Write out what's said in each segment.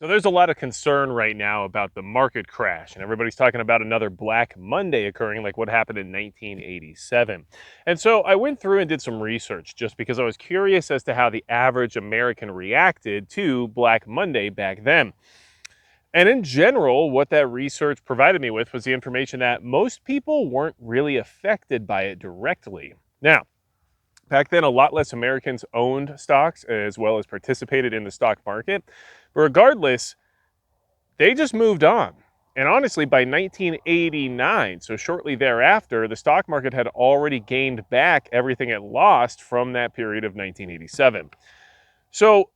So there's a lot of concern right now about the market crash, and everybody's talking about another Black Monday occurring like what happened in 1987. And so I went through and did some research just because I was curious as to how the average American reacted to Black Monday back then. And in general, what that research provided me with was the information that most people weren't really affected by it directly. Now, back then, a lot less Americans owned stocks as well as participated in the stock market. But regardless, they just moved on. And honestly, by 1989, so shortly thereafter, the stock market had already gained back everything it lost from that period of 1987. So,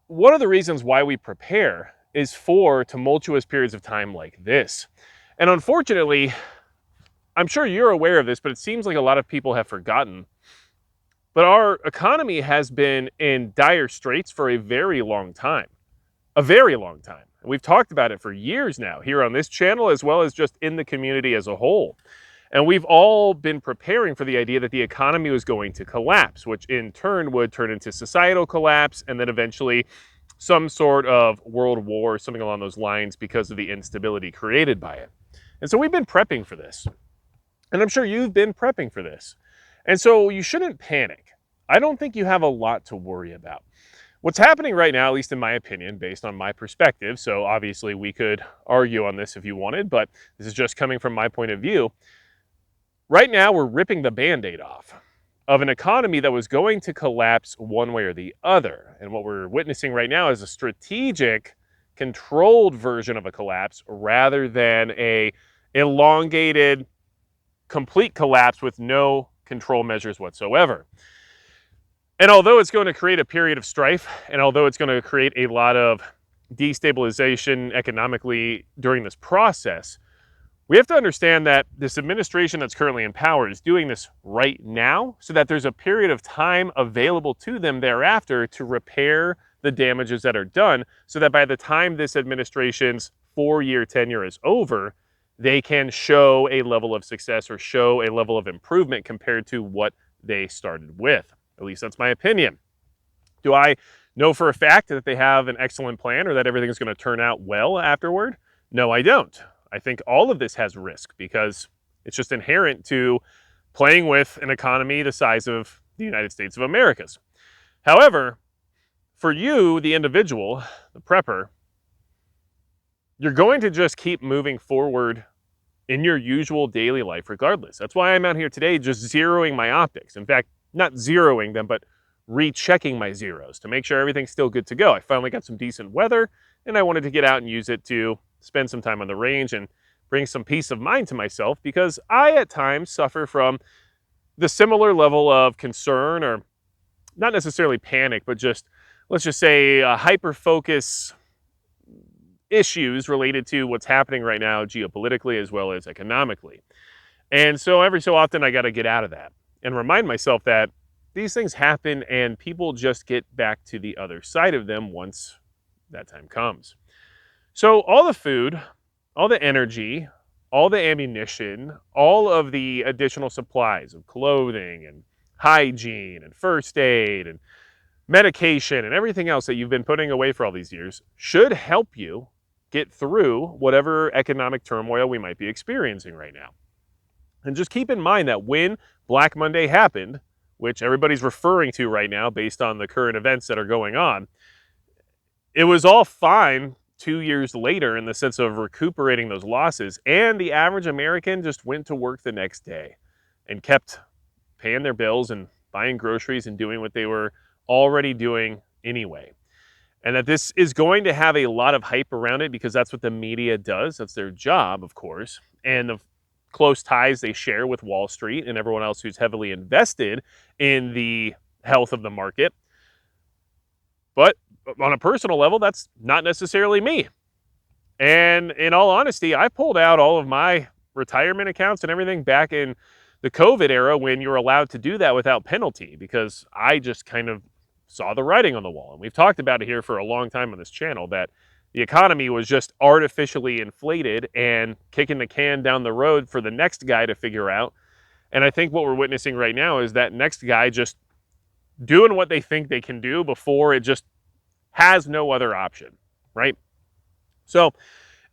one of the reasons why we prepare is for tumultuous periods of time like this. And unfortunately, I'm sure you're aware of this, but it seems like a lot of people have forgotten. But our economy has been in dire straits for a very long time. A very long time. We've talked about it for years now here on this channel as well as just in the community as a whole. And we've all been preparing for the idea that the economy was going to collapse, which in turn would turn into societal collapse and then eventually some sort of world war, something along those lines because of the instability created by it. And so we've been prepping for this. And I'm sure you've been prepping for this. And so you shouldn't panic. I don't think you have a lot to worry about. What's happening right now, at least in my opinion, based on my perspective, so obviously we could argue on this if you wanted, but this is just coming from my point of view. Right now, we're ripping the Band-Aid off of an economy that was going to collapse one way or the other. And what we're witnessing right now is a strategic, controlled version of a collapse rather than a elongated, complete collapse with no control measures whatsoever. And although it's going to create a period of strife, and although it's going to create a lot of destabilization economically during this process, we have to understand that this administration that's currently in power is doing this right now so that there's a period of time available to them thereafter to repair the damages that are done so that by the time this administration's 4-year tenure is over, they can show a level of success or show a level of improvement compared to what they started with. At least that's my opinion. Do I know for a fact that they have an excellent plan or that everything is going to turn out well afterward? No, I don't. I think all of this has risk because it's just inherent to playing with an economy the size of the United States of America's. However, for you, the individual, the prepper, you're going to just keep moving forward in your usual daily life regardless. That's why I'm out here today just zeroing my optics. In fact, not zeroing them, but rechecking my zeros to make sure everything's still good to go. I finally got some decent weather and I wanted to get out and use it to spend some time on the range and bring some peace of mind to myself because I at times suffer from the similar level of concern or not necessarily panic, but just, let's just say hyper focus issues related to what's happening right now geopolitically as well as economically. And so every so often I got to get out of that and remind myself that these things happen and people just get back to the other side of them once that time comes. So all the food, all the energy, all the ammunition, all of the additional supplies of clothing and hygiene and first aid and medication and everything else that you've been putting away for all these years should help you get through whatever economic turmoil we might be experiencing right now. And just keep in mind that when Black Monday happened, which everybody's referring to right now based on the current events that are going on, it was all fine 2 years later in the sense of recuperating those losses. And the average American just went to work the next day and kept paying their bills and buying groceries and doing what they were already doing anyway. And that this is going to have a lot of hype around it because that's what the media does. That's their job, of course. And the close ties they share with Wall Street and everyone else who's heavily invested in the health of the market. But on a personal level, that's not necessarily me. And in all honesty, I pulled out all of my retirement accounts and everything back in the COVID era when you were allowed to do that without penalty because I just kind of saw the writing on the wall. And we've talked about it here for a long time on this channel that the economy was just artificially inflated and kicking the can down the road for the next guy to figure out. And I think what we're witnessing right now is that next guy just doing what they think they can do before it just has no other option, right? So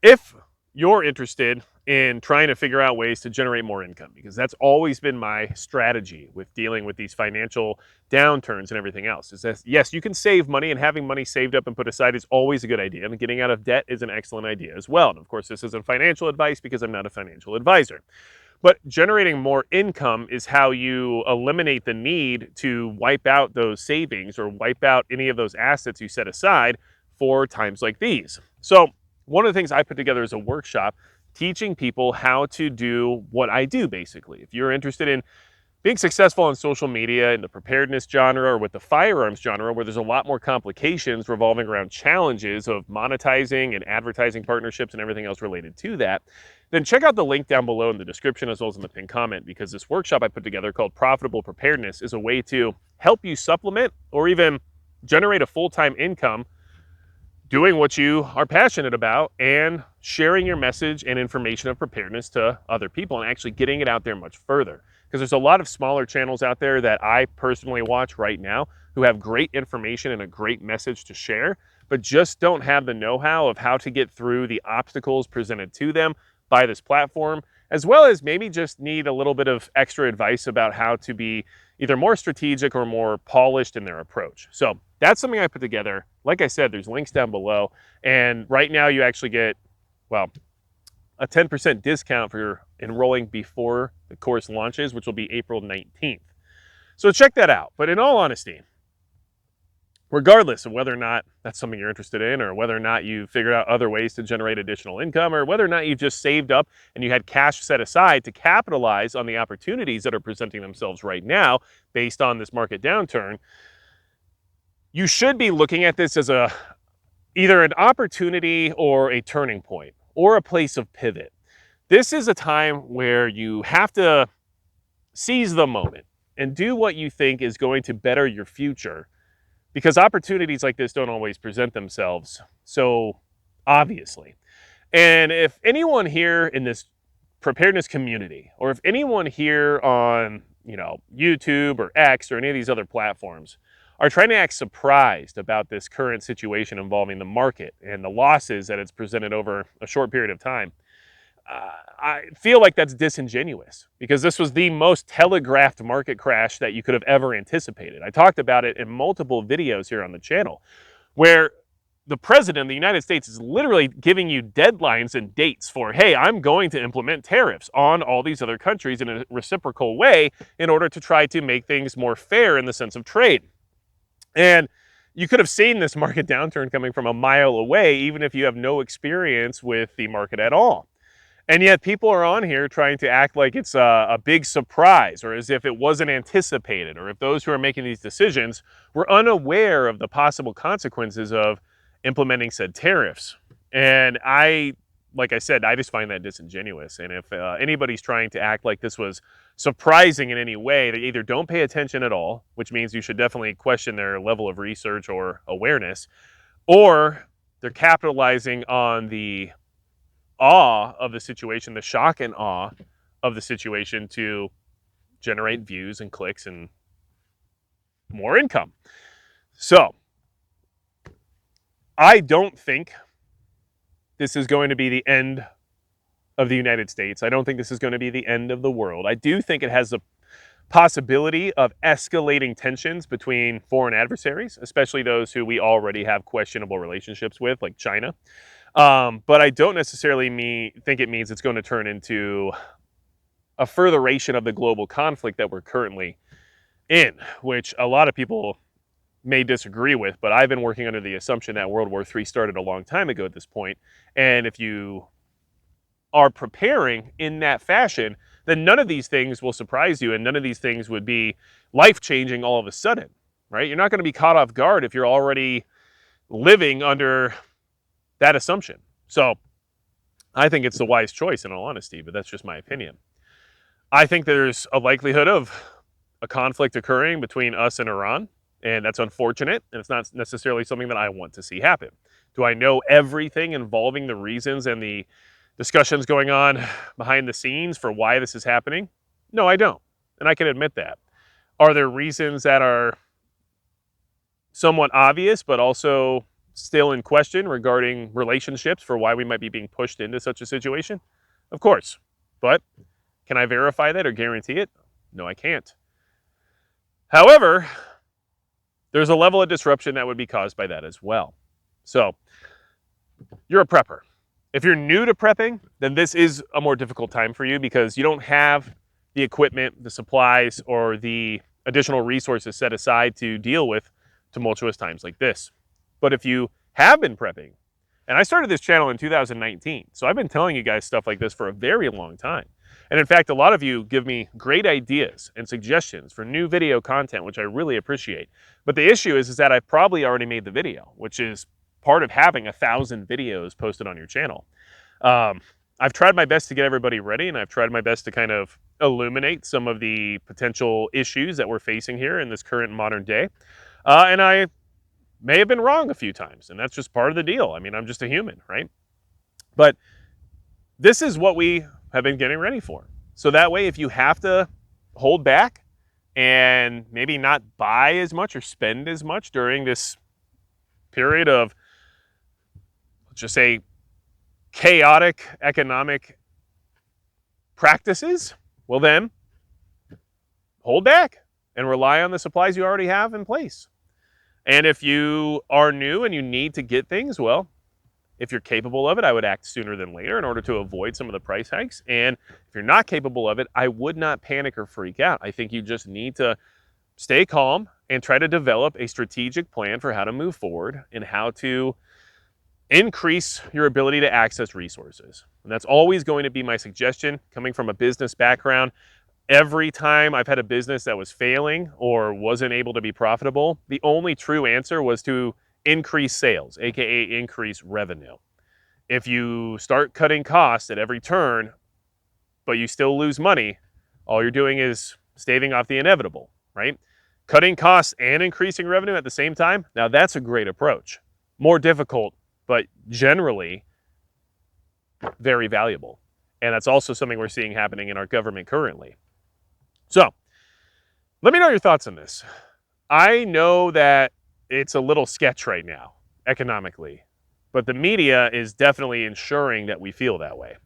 if you're interested in trying to figure out ways to generate more income, because that's always been my strategy with dealing with these financial downturns and everything else, is that yes, you can save money, and having money saved up and put aside is always a good idea, and getting out of debt is an excellent idea as well. And of course, this isn't financial advice because I'm not a financial advisor. But generating more income is how you eliminate the need to wipe out those savings or wipe out any of those assets you set aside for times like these. So, one of the things I put together is a workshop teaching people how to do what I do basically. If you're interested in being successful on social media in the preparedness genre or with the firearms genre, where there's a lot more complications revolving around challenges of monetizing and advertising partnerships and everything else related to that, then check out the link down below in the description as well as in the pinned comment, because this workshop I put together called Profitable Preparedness is a way to help you supplement or even generate a full-time income doing what you are passionate about and sharing your message and information of preparedness to other people and actually getting it out there much further. Because there's a lot of smaller channels out there that I personally watch right now who have great information and a great message to share, but just don't have the know-how of how to get through the obstacles presented to them by this platform, as well as maybe just need a little bit of extra advice about how to be either more strategic or more polished in their approach. So that's something I put together. Like I said, there's links down below. And right now you actually get, well, a 10% discount for enrolling before the course launches, which will be April 19th. So check that out. But in all honesty, regardless of whether or not that's something you're interested in, or whether or not you've figured out other ways to generate additional income, or whether or not you've just saved up and you had cash set aside to capitalize on the opportunities that are presenting themselves right now based on this market downturn, you should be looking at this as either an opportunity or a turning point or a place of pivot. This is a time where you have to seize the moment and do what you think is going to better your future, because opportunities like this don't always present themselves so obviously. And if anyone here in this preparedness community, or if anyone here on, YouTube or X or any of these other platforms are trying to act surprised about this current situation involving the market and the losses that it's presented over a short period of time, I feel like that's disingenuous, because this was the most telegraphed market crash that you could have ever anticipated. I talked about it in multiple videos here on the channel, where the president of the United States is literally giving you deadlines and dates for, hey, I'm going to implement tariffs on all these other countries in a reciprocal way in order to try to make things more fair in the sense of trade. And you could have seen this market downturn coming from a mile away, even if you have no experience with the market at all. And yet people are on here trying to act like it's a big surprise, or as if it wasn't anticipated, or if those who are making these decisions were unaware of the possible consequences of implementing said tariffs. And like I said, I just find that disingenuous. And if anybody's trying to act like this was surprising in any way, they either don't pay attention at all, which means you should definitely question their level of research or awareness, or they're capitalizing on the awe of the situation, the shock and awe of the situation, to generate views and clicks and more income. So I don't think this is going to be the end of the United States. I don't think this is going to be the end of the world. I do think it has the possibility of escalating tensions between foreign adversaries, especially those who we already have questionable relationships with, like China. But I don't necessarily think it means it's going to turn into a furtheration of the global conflict that we're currently in, which a lot of people may disagree with, but I've been working under the assumption that World War III started a long time ago at this point. And if you are preparing in that fashion, then none of these things will surprise you, and none of these things would be life-changing all of a sudden, right? You're not going to be caught off guard if you're already living under that assumption. So I think it's the wise choice, in all honesty, but that's just my opinion. I think there's a likelihood of a conflict occurring between us and Iran, and that's unfortunate, and it's not necessarily something that I want to see happen. Do I know everything involving the reasons and the discussions going on behind the scenes for why this is happening? No, I don't, and I can admit that. Are there reasons that are somewhat obvious, but also still in question regarding relationships for why we might be being pushed into such a situation? Of course. But can I verify that or guarantee it? No, I can't. However, there's a level of disruption that would be caused by that as well. So, you're a prepper. If you're new to prepping, then this is a more difficult time for you because you don't have the equipment, the supplies, or the additional resources set aside to deal with tumultuous times like this. But if you have been prepping, and I started this channel in 2019, so I've been telling you guys stuff like this for a very long time. And in fact, a lot of you give me great ideas and suggestions for new video content, which I really appreciate. But the issue is that I've probably already made the video, which is part of having 1,000 videos posted on your channel. I've tried my best to get everybody ready, and I've tried my best to kind of illuminate some of the potential issues that we're facing here in this current modern day. And I may have been wrong a few times, and that's just part of the deal. I mean, I'm just a human, right? But this is what we have been getting ready for. So that way, if you have to hold back and maybe not buy as much or spend as much during this period of, let's just say, chaotic economic practices, well then, hold back and rely on the supplies you already have in place. And if you are new and you need to get things, well, if you're capable of it, I would act sooner than later in order to avoid some of the price hikes. And if you're not capable of it, I would not panic or freak out. I think you just need to stay calm and try to develop a strategic plan for how to move forward and how to increase your ability to access resources. And that's always going to be my suggestion. Coming from a business background, every time I've had a business that was failing or wasn't able to be profitable, the only true answer was to increase sales, aka increase revenue. If you start cutting costs at every turn, but you still lose money, all you're doing is staving off the inevitable, right? Cutting costs and increasing revenue at the same time, now that's a great approach. More difficult, but generally very valuable. And that's also something we're seeing happening in our government currently. So, let me know your thoughts on this. I know that it's a little sketch right now, economically, but the media is definitely ensuring that we feel that way.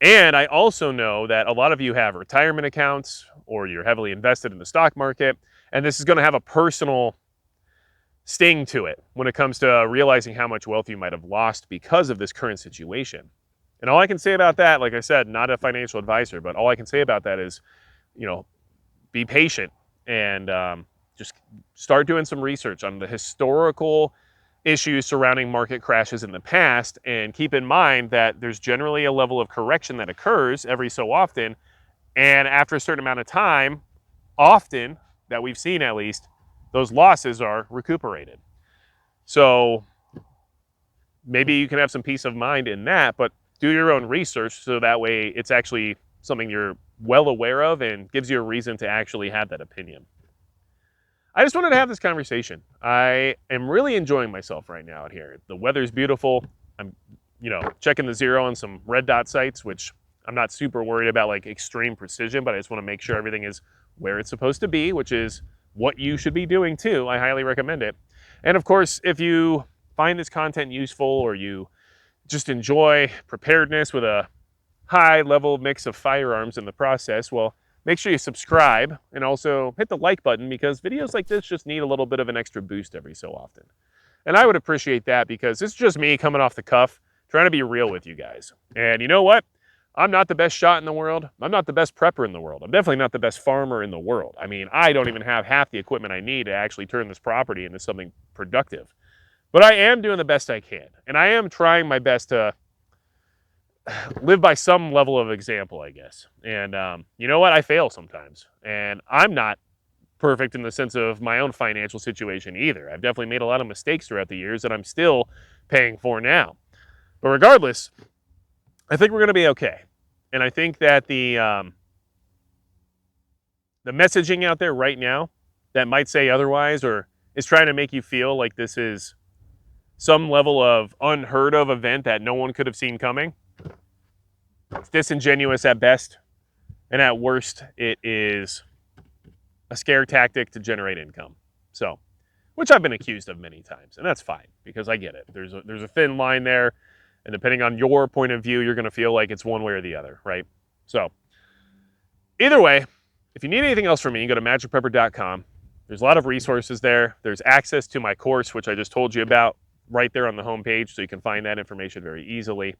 And I also know that a lot of you have retirement accounts or you're heavily invested in the stock market, and this is going to have a personal sting to it when it comes to realizing how much wealth you might have lost because of this current situation. And all I can say about that, like I said, not a financial advisor, but all I can say about that is, be patient and just start doing some research on the historical issues surrounding market crashes in the past, and keep in mind that there's generally a level of correction that occurs every so often, and after a certain amount of time, often, that we've seen at least, those losses are recuperated. So maybe you can have some peace of mind in that, but do your own research so that way it's actually something you're well aware of and gives you a reason to actually have that opinion. I just wanted to have this conversation. I am really enjoying myself right now out here. The weather's beautiful. I'm, checking the zero on some red dot sites, which I'm not super worried about like extreme precision, but I just want to make sure everything is where it's supposed to be, which is what you should be doing too. I highly recommend it. And of course, if you find this content useful or you just enjoy preparedness with a high level mix of firearms in the process, well, make sure you subscribe and also hit the like button, because videos like this just need a little bit of an extra boost every so often. And I would appreciate that because it's just me coming off the cuff, trying to be real with you guys. And you know what? I'm not the best shot in the world. I'm not the best prepper in the world. I'm definitely not the best farmer in the world. I mean, I don't even have half the equipment I need to actually turn this property into something productive. But I am doing the best I can. And I am trying my best to live by some level of example, I guess. And you know what? I fail sometimes. And I'm not perfect in the sense of my own financial situation either. I've definitely made a lot of mistakes throughout the years that I'm still paying for now. But regardless, I think we're going to be okay. And I think that the messaging out there right now that might say otherwise or is trying to make you feel like this is some level of unheard of event that no one could have seen coming, it's disingenuous at best. And at worst, it is a scare tactic to generate income. So which I've been accused of many times, and that's fine because I get it. There's a thin line there, and depending on your point of view, you're going to feel like it's one way or the other, right? So, either way, if you need anything else from me, you can go to magicprepper.com. There's a lot of resources there. There's access to my course, which I just told you about, right there on the homepage, so you can find that information very easily.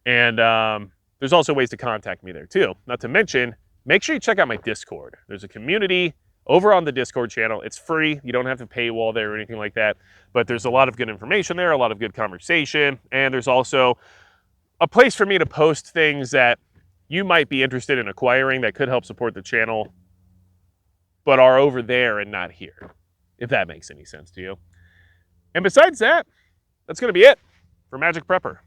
And there's also ways to contact me there too. Not to mention, make sure you check out my Discord. There's a community over on the Discord channel. It's free. You don't have to paywall there or anything like that. But there's a lot of good information there, a lot of good conversation. And there's also a place for me to post things that you might be interested in acquiring that could help support the channel, but are over there and not here, if that makes any sense to you. And besides that, that's going to be it for Magic Prepper.